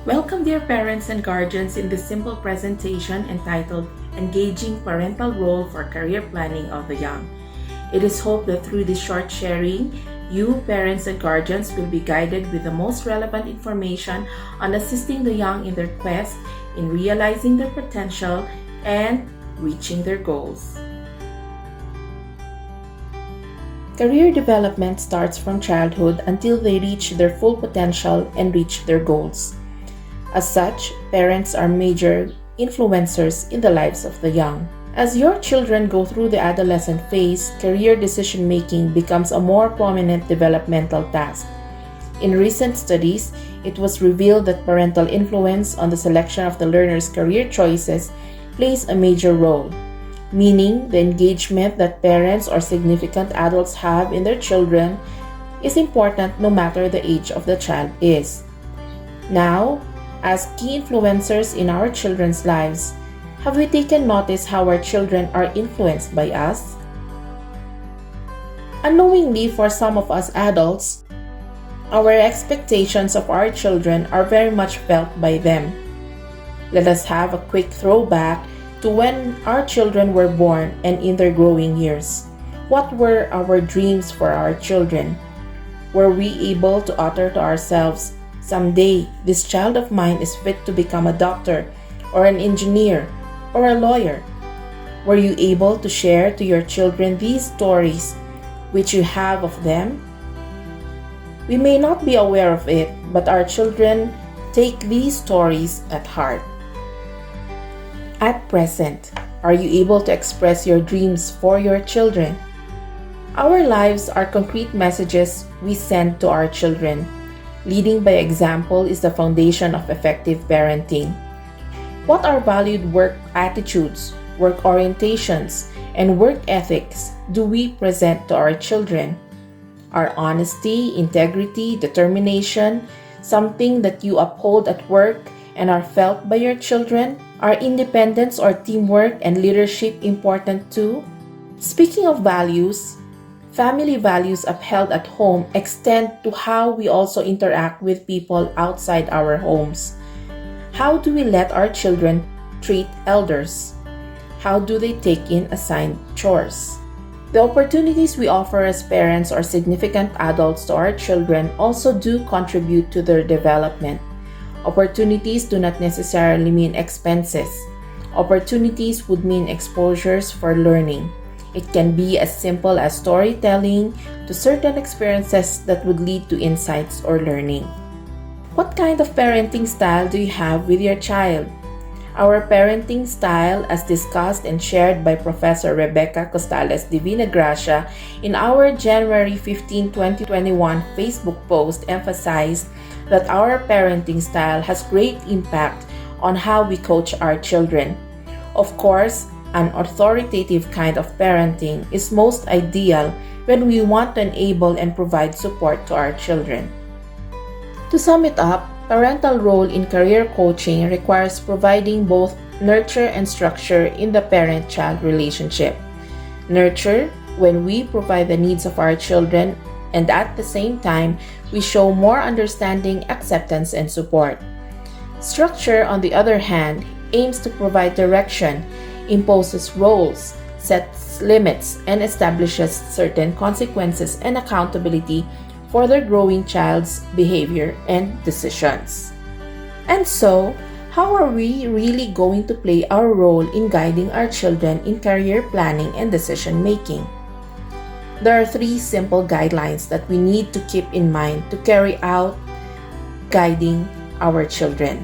Welcome, dear parents and guardians, in this simple presentation entitled Engaging Parental Role for Career Planning of the Young. It is hoped that through this short sharing, you, parents and guardians, will be guided with the most relevant information on assisting the young in their quest in realizing their potential and reaching their goals. Career development starts from childhood until they reach their full potential and reach their goals. As such, parents are major influencers in the lives of the young. As your children go through the adolescent phase, career decision-making becomes a more prominent developmental task. In recent studies, it was revealed that parental influence on the selection of the learner's career choices plays a major role, meaning the engagement that parents or significant adults have in their children is important no matter the age of the child is. Now, as key influencers in our children's lives, have we taken notice how our children are influenced by us? Unknowingly, for some of us adults, our expectations of our children are very much felt by them. Let us have a quick throwback to when our children were born and in their growing years. What were our dreams for our children? Were we able to utter to ourselves, "Someday, this child of mine is fit to become a doctor, or an engineer, or a lawyer"? Were you able to share to your children these stories which you have of them? We may not be aware of it, but our children take these stories at heart. At present, are you able to express your dreams for your children? Our lives are concrete messages we send to our children. Leading by example is the foundation of effective parenting. What are valued work attitudes, work orientations, and work ethics do we present to our children? Are honesty, integrity, determination something that you uphold at work and are felt by your children? Are independence or teamwork and leadership important too? Speaking of values, family values upheld at home extend to how we also interact with people outside our homes. How do we let our children treat elders? How do they take in assigned chores? The opportunities we offer as parents or significant adults to our children also do contribute to their development. Opportunities do not necessarily mean expenses. Opportunities would mean exposures for learning. It can be as simple as storytelling to certain experiences that would lead to insights or learning. What kind of parenting style do you have with your child? Our parenting style, as discussed and shared by Professor Rebecca Costales Divina Gracia in our January 15, 2021 Facebook post, emphasized that our parenting style has great impact on how we coach our children. Of course, an authoritative kind of parenting is most ideal when we want to enable and provide support to our children. To sum it up, parental role in career coaching requires providing both nurture and structure in the parent-child relationship. Nurture, when we provide the needs of our children, and at the same time, we show more understanding, acceptance, and support. Structure, on the other hand, aims to provide direction, imposes roles, sets limits, and establishes certain consequences and accountability for their growing child's behavior and decisions. And so, how are we really going to play our role in guiding our children in career planning and decision making? There are 3 simple guidelines that we need to keep in mind to carry out guiding our children.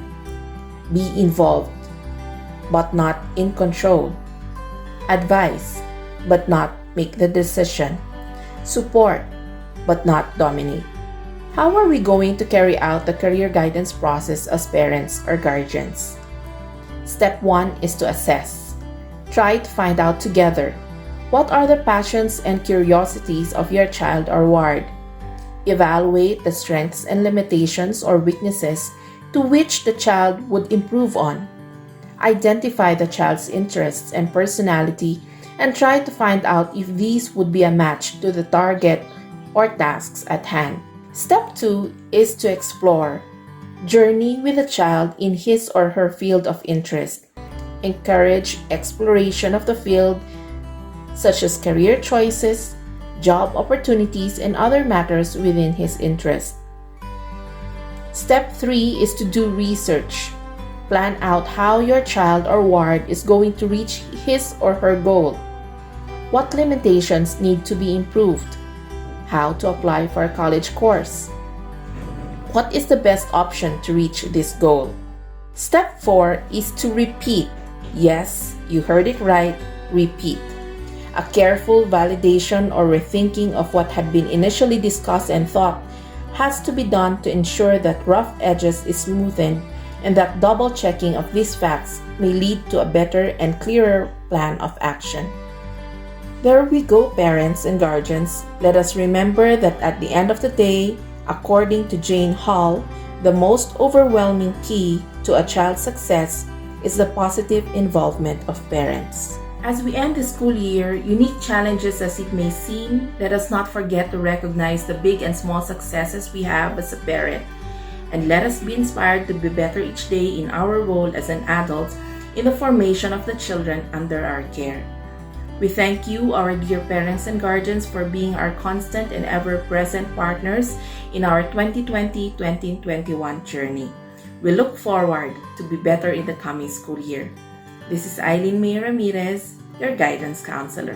Be involved, but not in control. Advise, but not make the decision. Support, but not dominate. How are we going to carry out the career guidance process as parents or guardians? Step 1 is to assess. Try to find out together, what are the passions and curiosities of your child or ward? Evaluate the strengths and limitations or weaknesses to which the child would improve on. Identify the child's interests and personality and try to find out if these would be a match to the target or tasks at hand. Step 2 is to explore. Journey with a child in his or her field of interest. Encourage exploration of the field, such as career choices, job opportunities, and other matters within his interest. Step 3 is to do research. Plan out how your child or ward is going to reach his or her goal. What limitations need to be improved? How to apply for a college course? What is the best option to reach this goal? Step 4 is to repeat. Yes, you heard it right, repeat. A careful validation or rethinking of what had been initially discussed and thought has to be done to ensure that rough edges is smoothened, and that double checking of these facts may lead to a better and clearer plan of action. There we go, parents and guardians. Let us remember that at the end of the day, according to Jane Hall, the most overwhelming key to a child's success is the positive involvement of parents. As we end the school year, unique challenges as it may seem, let us not forget to recognize the big and small successes we have as a parent, and let us be inspired to be better each day in our role as an adult in the formation of the children under our care. We thank you, our dear parents and guardians, for being our constant and ever-present partners in our 2020-2021 journey. We look forward to be better in the coming school year. This is Eileen May Ramirez, your guidance counselor.